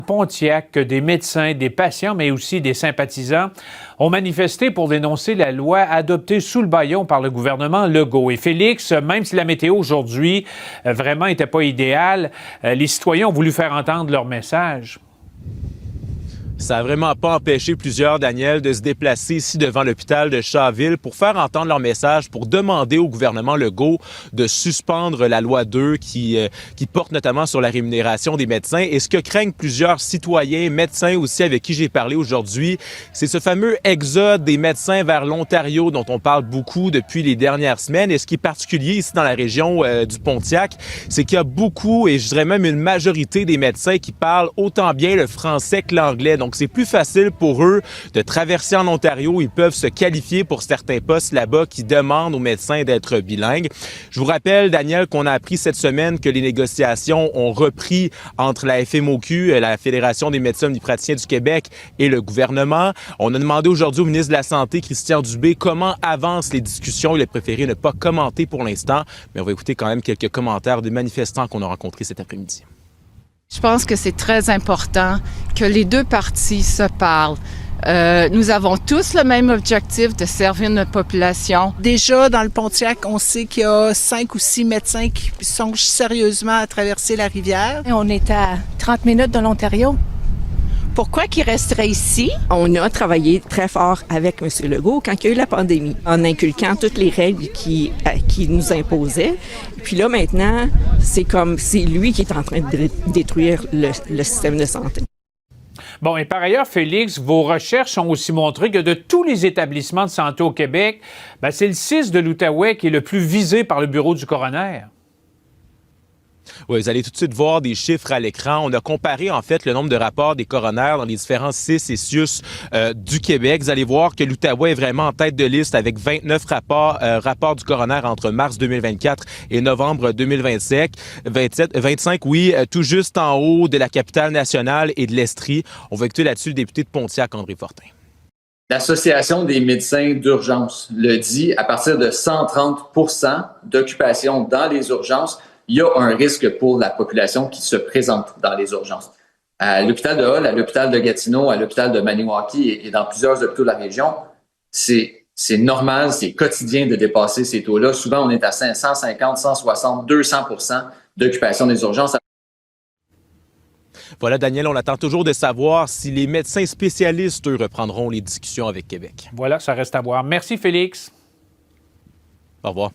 Pontiac, que des médecins, des patients, mais aussi des sympathisants ont manifesté pour dénoncer la loi adoptée sous le bâillon par le gouvernement Legault. Et Félix, même si la météo aujourd'hui vraiment n'était pas idéale, les citoyens ont voulu faire entendre leur message. Ça n'a vraiment pas empêché plusieurs, Daniel, de se déplacer ici devant l'hôpital de Shawville pour faire entendre leur message, pour demander au gouvernement Legault de suspendre la loi 2 qui porte notamment sur la rémunération des médecins. Et ce que craignent plusieurs citoyens, médecins aussi avec qui j'ai parlé aujourd'hui, c'est ce fameux exode des médecins vers l'Ontario dont on parle beaucoup depuis les dernières semaines. Et ce qui est particulier ici dans la région du Pontiac, c'est qu'il y a beaucoup, et je dirais même une majorité des médecins qui parlent autant bien le français que l'anglais. Donc, c'est plus facile pour eux de traverser en Ontario. Ils peuvent se qualifier pour certains postes là-bas qui demandent aux médecins d'être bilingues. Je vous rappelle, Daniel, qu'on a appris cette semaine que les négociations ont repris entre la FMOQ, la Fédération des médecins omnipraticiens du Québec, et le gouvernement. On a demandé aujourd'hui au ministre de la Santé, Christian Dubé, comment avancent les discussions. Il a préféré ne pas commenter pour l'instant, mais on va écouter quand même quelques commentaires des manifestants qu'on a rencontrés cet après-midi. Je pense que c'est très important que les deux parties se parlent. Nous avons tous le même objectif de servir notre population. Déjà, dans le Pontiac, on sait qu'il y a 5 ou 6 médecins qui songent sérieusement à traverser la rivière. On est à 30 minutes de l'Ontario. Pourquoi qu'ils resteraient ici? On a travaillé très fort avec M. Legault quand il y a eu la pandémie, en inculquant toutes les règles qui nous imposaient. Puis là, maintenant, c'est lui qui est en train de détruire le système de santé. Bon, et par ailleurs, Félix, vos recherches ont aussi montré que de tous les établissements de santé au Québec, c'est le CIS de l'Outaouais qui est le plus visé par le bureau du coroner. Oui, vous allez tout de suite voir des chiffres à l'écran. On a comparé, en fait, le nombre de rapports des coroners dans les différents CIS et CIUS du Québec. Vous allez voir que l'Outaouais est vraiment en tête de liste avec 29 rapports du coroner entre mars 2024 et novembre 2025. 25, oui, tout juste en haut de la capitale nationale et de l'Estrie. On va écouter là-dessus le député de Pontiac, André Fortin. L'Association des médecins d'urgence le dit, à partir de 130 % d'occupation dans les urgences, il y a un risque pour la population qui se présente dans les urgences. À l'hôpital de Hull, à l'hôpital de Gatineau, à l'hôpital de Maniwaki et dans plusieurs hôpitaux de la région, c'est normal, c'est quotidien de dépasser ces taux-là. Souvent, on est à 150, 160, 200 % d'occupation des urgences. Voilà, Daniel, on attend toujours de savoir si les médecins spécialistes, eux, reprendront les discussions avec Québec. Voilà, ça reste à voir. Merci, Félix. Au revoir.